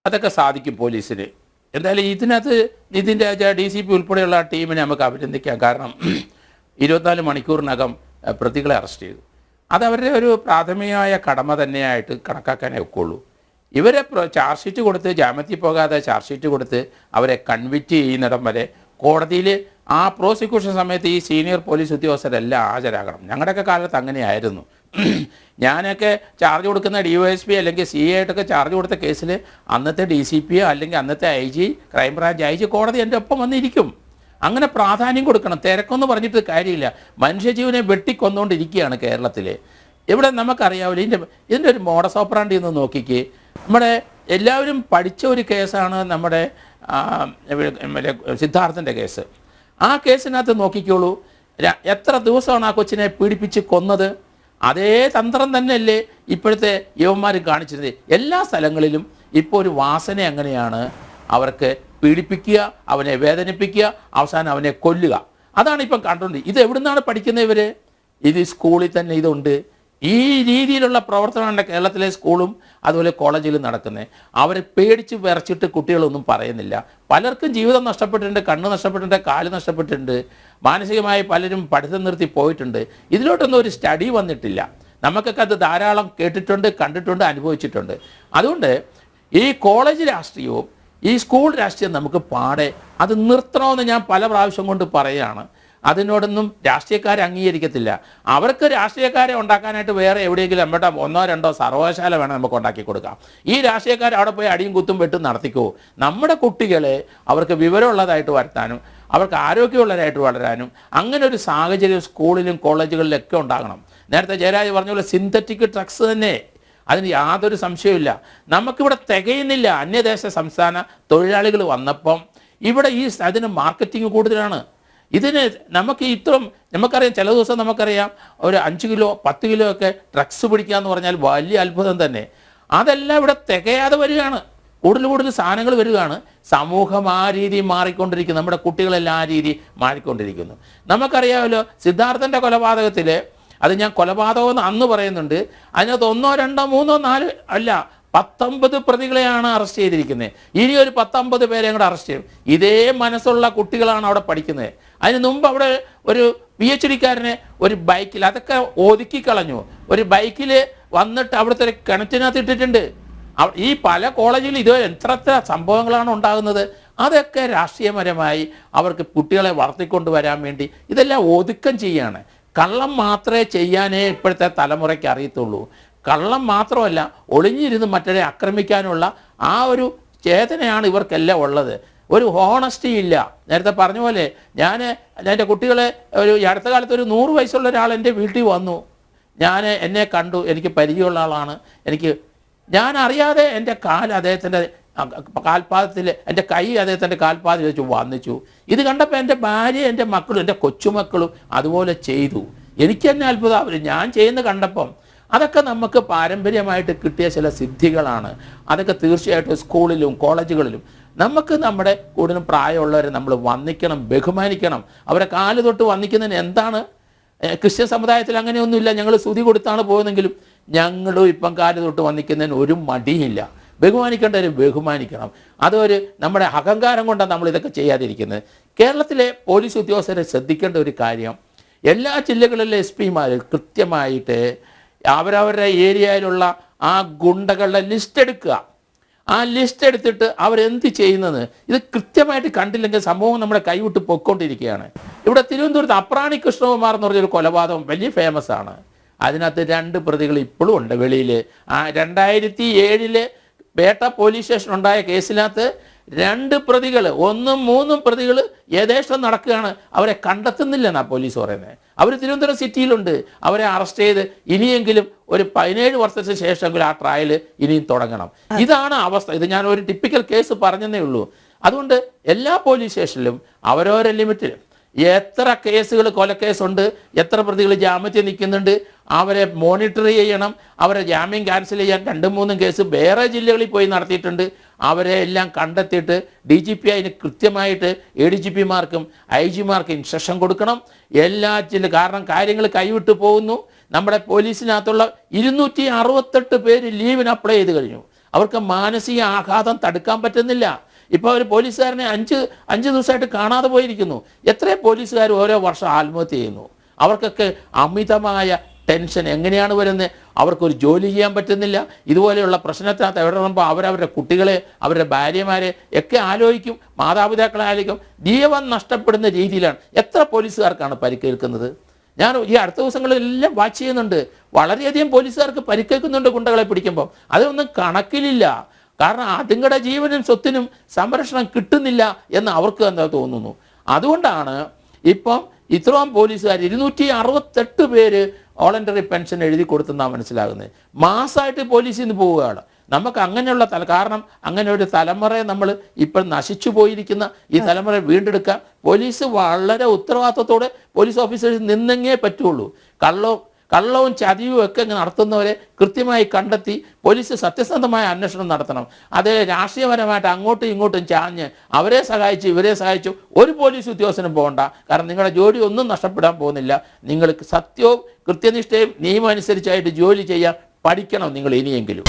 അതൊക്കെ സാധിക്കും പോലീസിന്. എന്തായാലും ഇതിനകത്ത് ഇതിൻ്റെ DCP ഉൾപ്പെടെയുള്ള ടീമിനെ നമുക്ക് അഭിനന്ദിക്കാം. കാരണം 24 മണിക്കൂറിനകം പ്രതികളെ അറസ്റ്റ് ചെയ്തു. അതവരുടെ ഒരു പ്രാഥമികമായ കടമ തന്നെയായിട്ട് കണക്കാക്കാനേ ഒക്കുള്ളൂ. ഇവരെ ചാർജ് ഷീറ്റ് കൊടുത്ത് ജാമ്യത്തിൽ പോകാതെ ചാർജ് ഷീറ്റ് കൊടുത്ത് അവരെ കൺവിക്റ്റ് ചെയ്യുന്നിടം വരെ കോടതിയിൽ ആ പ്രോസിക്യൂഷൻ സമയത്ത് ഈ സീനിയർ പോലീസ് ഉദ്യോഗസ്ഥരെല്ലാം ഹാജരാകണം. ഞങ്ങളുടെയൊക്കെ കാലത്ത് അങ്ങനെയായിരുന്നു. ഞാനൊക്കെ ചാർജ് കൊടുക്കുന്ന DYSP അല്ലെങ്കിൽ CA ആയിട്ടൊക്കെ ചാർജ് കൊടുത്ത കേസിൽ അന്നത്തെ DCP അല്ലെങ്കിൽ അന്നത്തെ IG, ക്രൈംബ്രാഞ്ച് IG കോടതി എൻ്റെ ഒപ്പം വന്നിരിക്കും. അങ്ങനെ പ്രാധാന്യം കൊടുക്കണം. തിരക്കൊന്നും പറഞ്ഞിട്ട് കാര്യമില്ല. മനുഷ്യജീവനെ വെട്ടിക്കൊന്നുകൊണ്ടിരിക്കുകയാണ് കേരളത്തിൽ. ഇവിടെ നമുക്കറിയാവില്ല ഇതിൻ്റെ ഒരു മോഡസ് ഓപ്പറാണ്ടി ഒന്ന് നോക്കിക്കേ. നമ്മുടെ എല്ലാവരും പഠിച്ച ഒരു കേസാണ് നമ്മുടെ സിദ്ധാർത്ഥൻ്റെ കേസ്. ആ കേസിനകത്ത് നോക്കിക്കോളൂ, എത്ര ദിവസമാണ് ആ കൊച്ചിനെ പീഡിപ്പിച്ച് കൊന്നത്. അതേ തന്ത്രം തന്നെയല്ലേ ഇപ്പോഴത്തെ യുവന്മാർ കാണിച്ചത്. എല്ലാ സ്ഥലങ്ങളിലും ഇപ്പോൾ ഒരു വാസന അങ്ങനെയാണ്, അവർക്ക് പീഡിപ്പിക്കുക, അവനെ വേദനിപ്പിക്കുക, അവസാനം അവനെ കൊല്ലുക. അതാണ് ഇപ്പം കണ്ടുകൊണ്ട്. ഇത് എവിടെ നിന്നാണ് പഠിക്കുന്നത് ഇവർ? ഇത് സ്കൂളിൽ തന്നെ ഇതുണ്ട്. ഈ രീതിയിലുള്ള പ്രവർത്തനമാണ് കേരളത്തിലെ സ്കൂളും അതുപോലെ കോളേജിലും നടക്കുന്നത്. അവരെ പേടിച്ച് വിറച്ചിട്ട് കുട്ടികളൊന്നും പറയുന്നില്ല. പലർക്കും ജീവിതം നഷ്ടപ്പെട്ടിട്ടുണ്ട്, കണ്ണ് നഷ്ടപ്പെട്ടിട്ടുണ്ട്, കാല് നഷ്ടപ്പെട്ടിട്ടുണ്ട്, മാനസികമായി പലരും പഠിത്തം നിർത്തി പോയിട്ടുണ്ട്. ഇതിലോട്ടൊന്നും ഒരു സ്റ്റഡി വന്നിട്ടില്ല. നമുക്കൊക്കെ അത് ധാരാളം കേട്ടിട്ടുണ്ട്, കണ്ടിട്ടുണ്ട്, അനുഭവിച്ചിട്ടുണ്ട്. അതുകൊണ്ട് ഈ കോളേജ് രാഷ്ട്രീയവും ഈ സ്കൂൾ രാഷ്ട്രീയം നമുക്ക് പാടെ അത് നിർത്തണമെന്ന് ഞാൻ പല പ്രാവശ്യം കൊണ്ട് പറയുകയാണ്. അതിനോടൊന്നും രാഷ്ട്രീയക്കാരെ അംഗീകരിക്കത്തില്ല. അവർക്ക് രാഷ്ട്രീയക്കാരെ ഉണ്ടാക്കാനായിട്ട് വേറെ എവിടെയെങ്കിലും നമ്മുടെ 1-2 സർവകലാശാല വേണം നമുക്ക് ഉണ്ടാക്കി കൊടുക്കാം. ഈ രാഷ്ട്രീയക്കാർ അവിടെ പോയി അടിയും കുത്തും വെട്ടും നടത്തിക്കോ. നമ്മുടെ കുട്ടികളെ അവർക്ക് വിവരമുള്ളതായിട്ട് വരുത്താനും അവർക്ക് ആരോഗ്യമുള്ളവരായിട്ട് വളരാനും അങ്ങനെ ഒരു സാഹചര്യം സ്കൂളിലും കോളേജുകളിലൊക്കെ ഉണ്ടാകണം. നേരത്തെ ജയരാജ് പറഞ്ഞ പോലെ സിന്തറ്റിക് ഡ്രഗ്സ് തന്നെ, അതിന് യാതൊരു സംശയവുമില്ല. നമുക്കിവിടെ തികയുന്നില്ല. അന്യദേശ സംസ്ഥാന തൊഴിലാളികൾ വന്നപ്പം ഇവിടെ അതിന് മാർക്കറ്റിംഗ് കൂടുതലാണ്. ഇതിന് നമുക്ക് നമുക്കറിയാം, ചില ദിവസം നമുക്കറിയാം ഒരു 5 കിലോ 10 കിലോ ഒക്കെ ഡ്രഗ്സ് പിടിക്കുക എന്ന് പറഞ്ഞാൽ വലിയ അത്ഭുതം തന്നെ. അതെല്ലാം ഇവിടെ തികയാതെ വരികയാണ്. കൂടുതൽ സാധനങ്ങൾ വരികയാണ്. സമൂഹം ആ രീതി മാറിക്കൊണ്ടിരിക്കുന്നു. നമ്മുടെ കുട്ടികളെല്ലാം ആ രീതി മാറിക്കൊണ്ടിരിക്കുന്നു. നമുക്കറിയാമല്ലോ സിദ്ധാർത്ഥൻ്റെ കൊലപാതകത്തിൽ, അത് ഞാൻ കൊലപാതകം എന്ന് അന്ന് പറയുന്നുണ്ട്, അതിനകത്ത് 1, 2, 3, 4 അല്ല 19 പ്രതികളെയാണ് അറസ്റ്റ് ചെയ്തിരിക്കുന്നത്. ഇനി ഒരു 19 പേരെ കൂടെ അറസ്റ്റ് ചെയ്യും. ഇതേ മനസ്സുള്ള കുട്ടികളാണ് അവിടെ പഠിക്കുന്നത്. അതിന് മുമ്പ് അവിടെ ഒരു PhD-കാരനെ ഒരു ബൈക്കിൽ, അതൊക്കെ ഒതുക്കി കളഞ്ഞു, ഒരു ബൈക്കിൽ വന്നിട്ട് അവിടുത്തെ ഒരു കിണറ്റിനകത്ത് ഇട്ടിട്ടുണ്ട്. ഈ പല കോളേജിലും ഇത് എത്ര സംഭവങ്ങളാണ് ഉണ്ടാകുന്നത്. അതൊക്കെ രാഷ്ട്രീയപരമായി അവർക്ക് കുട്ടികളെ വളർത്തിക്കൊണ്ടുവരാൻ വേണ്ടി ഇതെല്ലാം ഒതുക്കം ചെയ്യാണ്. കള്ളം മാത്രമേ ചെയ്യാനേ ഇപ്പോഴത്തെ തലമുറയ്ക്ക് അറിയത്തുള്ളൂ. കള്ളം മാത്രമല്ല, ഒളിഞ്ഞിരുന്ന് മറ്റൊരെ ആക്രമിക്കാനുള്ള ആ ഒരു ചേതനയാണ് ഇവർക്കെല്ലാം ഉള്ളത്. ഒരു ഹോണസ്റ്റി ഇല്ല. നേരത്തെ പറഞ്ഞ പോലെ എൻ്റെ കുട്ടികളെ അടുത്ത കാലത്ത് ഒരു 100 വയസ്സുള്ള ഒരാൾ എൻ്റെ വീട്ടിൽ വന്നു. എന്നെ കണ്ടു, എനിക്ക് പരിചയമുള്ള ആളാണ്. ഞാൻ അറിയാതെ എൻ്റെ അദ്ദേഹത്തിൻ്റെ കാൽപാദത്തിൽ, എൻ്റെ കൈ അദ്ദേഹത്തിൻ്റെ കാൽപാദത്തിൽ വെച്ച് വന്നിച്ചു. ഇത് കണ്ടപ്പോൾ എൻ്റെ ഭാര്യ, എൻ്റെ മക്കളും, എൻ്റെ കൊച്ചുമക്കളും അതുപോലെ ചെയ്തു. എനിക്ക് തന്നെ അത്ഭുതം. ഞാൻ ചെയ്യുന്ന കണ്ടപ്പം അതൊക്കെ നമുക്ക് പാരമ്പര്യമായിട്ട് കിട്ടിയ ചില സിദ്ധികളാണ്. അതൊക്കെ തീർച്ചയായിട്ടും സ്കൂളിലും കോളേജുകളിലും നമുക്ക് നമ്മുടെ കൂടുതലും പ്രായമുള്ളവരെ നമ്മൾ വന്ദിക്കണം, ബഹുമാനിക്കണം. അവരെ കാല് തൊട്ട് വന്ദിക്കുന്നതിന് എന്താണ്? ക്രിസ്ത്യൻ സമുദായത്തിൽ അങ്ങനെയൊന്നുമില്ല. ഞങ്ങൾ സ്തുതി കൊടുത്താണ് പോകുന്നെങ്കിലും ഞങ്ങളും ഇപ്പം കാല് തൊട്ട് വന്ദിക്കുന്നതിന് ഒരു മടിയില്ല. ബഹുമാനിക്കേണ്ടവരെ ബഹുമാനിക്കണം. അതൊരു നമ്മുടെ അഹങ്കാരം കൊണ്ടാണ് നമ്മൾ ഇതൊക്കെ ചെയ്യാതിരിക്കുന്നത്. കേരളത്തിലെ പോലീസ് ഉദ്യോഗസ്ഥരെ ശ്രദ്ധിക്കേണ്ട ഒരു കാര്യം, എല്ലാ ജില്ലകളിലെ SP-മാർ കൃത്യമായിട്ട് അവരവരുടെ ഏരിയയിലുള്ള ആ ഗുണ്ടകളുടെ ലിസ്റ്റ് എടുക്കുക. ആ ലിസ്റ്റ് എടുത്തിട്ട് അവരെന്ത് ചെയ്യുന്നത് ഇത് കൃത്യമായിട്ട് കണ്ടില്ലെങ്കിൽ സംഭവം നമ്മുടെ കൈവിട്ട് പൊയ്ക്കൊണ്ടിരിക്കുകയാണ്. ഇവിടെ തിരുവനന്തപുരത്ത് അപ്രാണി കൃഷ്ണകുമാർ എന്ന് പറഞ്ഞൊരു കൊലപാതകം വലിയ ഫേമസ് ആണ്. അതിനകത്ത് 2 പ്രതികൾ ഇപ്പോഴും ഉണ്ട് വെളിയിൽ. 2007 പേട്ട പോലീസ് സ്റ്റേഷൻ ഉണ്ടായ കേസിനകത്ത് 2 പ്രതികൾ, 1ഉം 3ഉം പ്രതികൾ യഥേഷ്ടം നടക്കുകയാണ്. അവരെ കണ്ടെത്തുന്നില്ലെന്നാണ് പോലീസ് പറയുന്നത്. അവർ തിരുവനന്തപുരം സിറ്റിയിലുണ്ട്. അവരെ അറസ്റ്റ് ചെയ്ത് ഇനിയെങ്കിലും ഒരു 17 വർഷത്തിന് ശേഷമെങ്കിലും ആ ട്രയൽ ഇനിയും തുടങ്ങണം. ഇതാണ് അവസ്ഥ. ഇത് ഞാൻ ഒരു ടിപ്പിക്കൽ കേസ് പറഞ്ഞതേ ഉള്ളൂ. അതുകൊണ്ട് എല്ലാ പോലീസ് സ്റ്റേഷനിലും അവരവരെ ലിമിറ്റിൽ എത്ര കേസുകൾ, കൊലക്കേസുണ്ട്, എത്ര പ്രതികൾ ജാമ്യത്തിൽ നിൽക്കുന്നുണ്ട്, അവരെ മോണിറ്റർ ചെയ്യണം. അവരെ ജാമ്യം ക്യാൻസൽ ചെയ്യാൻ 2-3 കേസ് വേറെ ജില്ലകളിൽ പോയി നടത്തിയിട്ടുണ്ട്. അവരെ എല്ലാം കണ്ടെത്തിയിട്ട് DGP അതിന് കൃത്യമായിട്ട് ADGP-മാർക്കും IG-മാർക്കും ഇൻസ്ട്രക്ഷൻ കൊടുക്കണം. കാരണം കാര്യങ്ങൾ കൈവിട്ട് പോകുന്നു. നമ്മുടെ പോലീസിനകത്തുള്ള 268 പേര് ലീവിന് അപ്ലൈ ചെയ്ത് കഴിഞ്ഞു. അവർക്ക് മാനസിക ആഘാതം തടുക്കാൻ പറ്റുന്നില്ല. ഇപ്പോൾ ഒരു പോലീസുകാരനെ അഞ്ച് ദിവസമായിട്ട് കാണാതെ പോയിരിക്കുന്നു. എത്രയോ പോലീസുകാർ ഓരോ വർഷം ആത്മഹത്യ ചെയ്യുന്നു. അവർക്കൊക്കെ അമിതമായ ടെൻഷൻ എങ്ങനെയാണ് വരുന്നത്? അവർക്കൊരു ജോലി ചെയ്യാൻ പറ്റുന്നില്ല. ഇതുപോലെയുള്ള പ്രശ്നത്തിനകത്ത് ഇടപെടുമ്പോൾ അവരവരുടെ കുട്ടികളെ, അവരുടെ ഭാര്യമാരെ ഒക്കെ ആലോചിക്കും, മാതാപിതാക്കളെ ആലോചിക്കും. ജീവൻ നഷ്ടപ്പെടുന്ന രീതിയിലാണ്. എത്ര പോലീസുകാർക്കാണ് പരിക്കേൽക്കുന്നത്? ഞാൻ ഈ അടുത്ത ദിവസങ്ങളിലെല്ലാം വാച്ച് ചെയ്യുന്നുണ്ട്. വളരെയധികം പോലീസുകാർക്ക് പരിക്കേൽക്കുന്നുണ്ട് ഗുണ്ടകളെ പിടിക്കുമ്പോൾ. അതൊന്നും കണക്കിലില്ല. കാരണം അതുങ്ങളുടെ ജീവനും സ്വത്തിനും സംരക്ഷണം കിട്ടുന്നില്ല എന്ന് അവർക്ക് എന്താ തോന്നുന്നു. അതുകൊണ്ടാണ് ഇപ്പം ഇത്രയും പോലീസുകാർ 268 പേര് വോളണ്ടറി പെൻഷൻ എഴുതി കൊടുത്തെന്നാണ് മനസ്സിലാകുന്നത്. മാസമായിട്ട് പോലീസിൽ നിന്ന് പോവുകയാണ്. നമുക്ക് അങ്ങനെയുള്ള കാരണം അങ്ങനെ ഒരു തലമുറയെ നമ്മൾ ഇപ്പോൾ നശിച്ചു പോയിരിക്കുന്ന ഈ തലമുറ വീണ്ടെടുക്കാൻ പോലീസ് വളരെ ഉത്തരവാദിത്വത്തോടെ പോലീസ് ഓഫീസേഴ്സ് നിന്നെങ്ങേ പറ്റുള്ളൂ. കള്ളവും ചതിയും ഒക്കെ നടത്തുന്നവരെ കൃത്യമായി കണ്ടെത്തി പോലീസ് സത്യസന്ധമായ അന്വേഷണം നടത്തണം. അത് രാഷ്ട്രീയപരമായിട്ട് അങ്ങോട്ടും ഇങ്ങോട്ടും ചാഞ്ഞ് അവരെ സഹായിച്ചു ഇവരെ സഹായിച്ചു ഒരു പോലീസ് ഉദ്യോഗസ്ഥനും പോകണ്ട. കാരണം നിങ്ങളുടെ ജോലി ഒന്നും നഷ്ടപ്പെടാൻ പോകുന്നില്ല. നിങ്ങൾക്ക് സത്യവും കൃത്യനിഷ്ഠയും നിയമം അനുസരിച്ചായിട്ട് ജോലി ചെയ്യാൻ പഠിക്കണം നിങ്ങൾ ഇനിയെങ്കിലും.